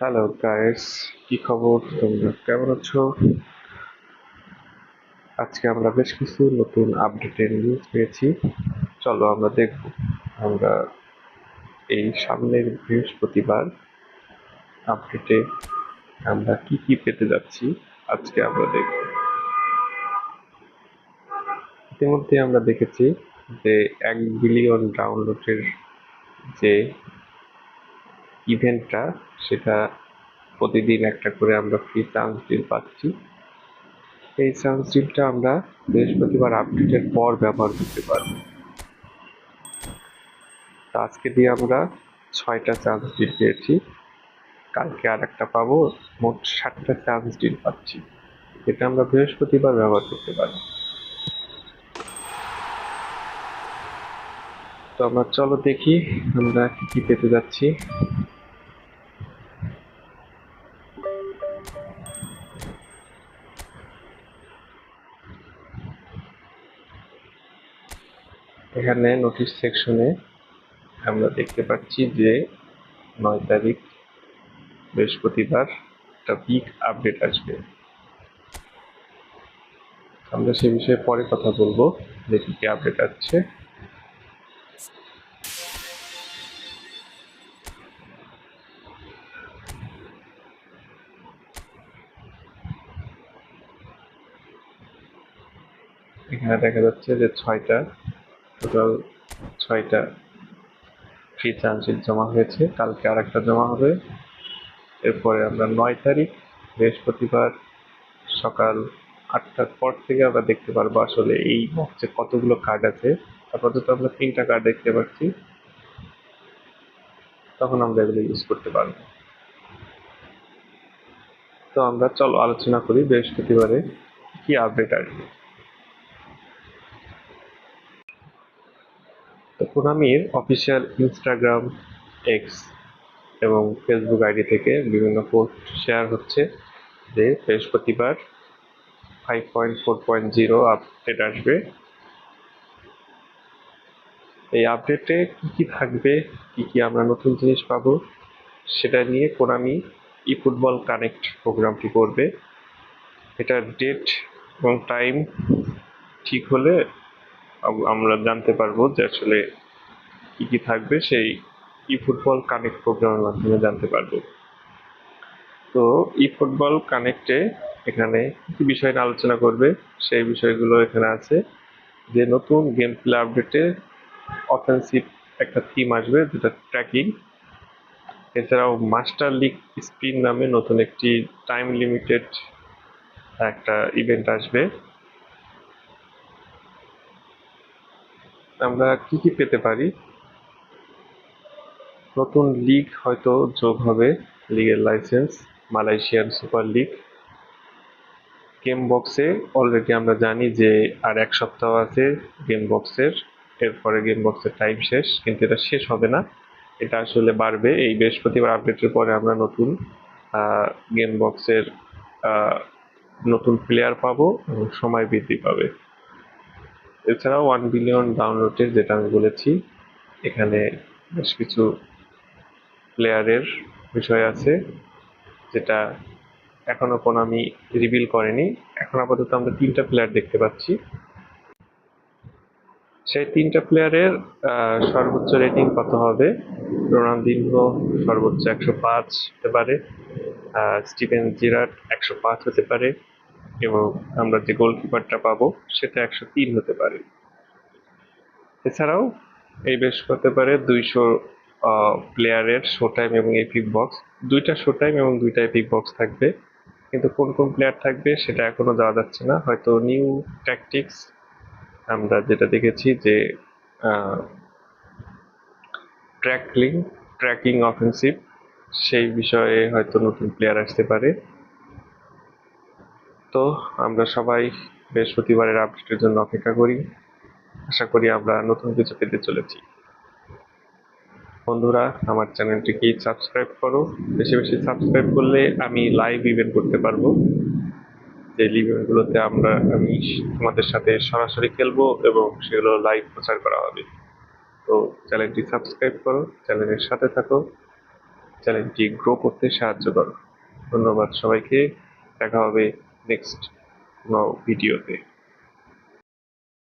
Hello guys, কি খবর? তোমরা কেমন আছো? আজকে আমরা বেশ কিছু নতুন আপডেটের নিউজ পেয়েছি। চলো আমরা দেখব আমরা এই সামনের বৃহস্পতিবার আপডেটে আমরা কি কি পেতে যাচ্ছি। আজকে আমরা দেখব। ইতিমধ্যে আমরা দেখেছি যে 1 বিলিয়ন ডাউনলোডের যে ইভেন্টটা, সেটা প্রতিদিন একটা করে আমরা ফ্রি চান্স ডিল পাচ্ছি। এই চান্স ডিলটা আমরা বৃহস্পতিবার আপডেটের পর ব্যবহার করতে পারবো। তো আজকে দিয়ে আমরা 6টা চান্স ডিল পেয়েছি, কালকে আর একটা পাবো। মোট 7টা চান্স ডিল পাচ্ছি, এটা আমরা বৃহস্পতিবার ব্যবহার করতে পারি। তো আমরা চলো দেখি আমরা কি কি পেতে যাচ্ছি। এখানে নোটিশ সেকশনে আমরা দেখতে পাচ্ছি যে 9 তারিখ বৃহস্পতিবার একটা বিগ আপডেট আসবে। আমরা সে বিষয়ে পরে কথা বলবো যে কি কি আপডেট আসছে। এখানে দেখা যাচ্ছে যে টোটাল 6টা ফ্রি চান্স জমা হয়েছে, কালকে আর একটা জমা হবে। এরপরে আমরা 9 তারিখ বৃহস্পতিবার সকাল 8টার পর থেকে আমরা দেখতে পারবো আসলে এই বক্সে কতগুলো কার্ড আছে। আপাতত আমরা 3টা কার্ড দেখতে পাচ্ছি, তখন আমরা এগুলো ইউজ করতে পারবো। তো আমরা চলো আলোচনা করি বৃহস্পতিবারে কি আপডেট আসবে। তো কোনামির অফিসিয়াল ইনস্টাগ্রাম, এক্স এবং ফেসবুক আইডি থেকে বিভিন্ন পোস্ট শেয়ার হচ্ছে যে বৃহস্পতিবার 5.4.0 আপডেট আসবে। এই আপডেটে কি কি থাকবে, কি কি আমরা নতুন জিনিস পাবো, সেটা নিয়ে কোনামি ই ফুটবল কানেক্ট প্রোগ্রামটি করবে। এটার ডেট এবং টাইম ঠিক হলে আমরা জানতে পারবো যে আসলে কি কি থাকবে, সেই ই ফুটবল কানেক্ট প্রোগ্রামের মাধ্যমে জানতে পারবো। তো ই ফুটবল কানেক্টে এখানে কি বিষয় নিয়ে আলোচনা করবে, সেই বিষয়গুলো এখানে আছে। যে নতুন গেম প্লে আপডেটে অফেন্সিভ একটা থিম আসবে, যেটা ট্র্যাকিং। এছাড়াও মাস্টার লিগ স্পিন নামে নতুন একটি টাইম লিমিটেড একটা ইভেন্ট আসবে। আমরা কি কি পেতে পারি, নতুন লিগ হয়তো যোগ হবে, লিগের licence, Malaysian super league. Game বক্সে অলরেডি আমরা জানি যে আর 1 সপ্তাহ আছে গেম বক্সের, এরপরে গেম বক্সের টাইম শেষ, কিন্তু এটা শেষ হবে না, এটা আসলে বাড়বে। এই বৃহস্পতিবার আপডেটের পরে আমরা নতুন গেম বক্সের নতুন প্লেয়ার পাবো এবং সময় বৃদ্ধি পাবে। এছাড়াও 1 বিলিয়ন ডাউনলোডের যেটা আমি বলেছি, এখানে বেশ কিছু প্লেয়ারের বিষয় আছে যেটা এখনো কোনামি রিভিল করেনি। এখন আপাতত আমরা 3টা প্লেয়ার দেখতে পাচ্ছি। সেই 3টা প্লেয়ারের সর্বোচ্চ রেটিং কত হবে? রোনালদিনহো সর্বোচ্চ 105 হতে পারে, স্টিভেন জিরার্ড 105 হতে পারে, এবং আমরা যে গোলকিপারটা পাবো সেটা 103 হতে পারে। এছাড়াও এই বেশ হতে পারে 200 প্লেয়ারের শো টাইম এবং এপিক বক্স। 2টা শো টাইম এবং 2টা এপিক বক্স থাকবে, কিন্তু কোন কোন প্লেয়ার থাকবে সেটা এখনো যাওয়া যাচ্ছে না। হয়তো নিউ ট্যাকটিক্স, আমরা যেটা দেখেছি যে ট্র্যাকলিং ট্র্যাকিং অফেন্সিভ, সেই বিষয়ে হয়তো নতুন প্লেয়ার আসতে পারে। তো আমরা সবাই বৃহস্পতিবারের আপডেটের জন্য অপেক্ষা করি। আশা করি আমরা নতুন কিছু পেতে চলেছি। বন্ধুরা, আমার চ্যানেলটিকে সাবস্ক্রাইব করো। বেশি বেশি সাবস্ক্রাইব করলে আমি লাইভ ইভেন্ট করতে পারবো, যে ইভেন্টগুলোতে আমি তোমাদের সাথে সরাসরি খেলবো এবং সেগুলো লাইভ প্রচার করা হবে। তো চ্যানেলটি সাবস্ক্রাইব করো, চ্যানেলের সাথে থাকো। চ্যানেলটি গ্রো করতে সাহায্য করো। ধন্যবাদ সবাইকে, দেখা হবে নেক্সট কোনো ভিডিওতে।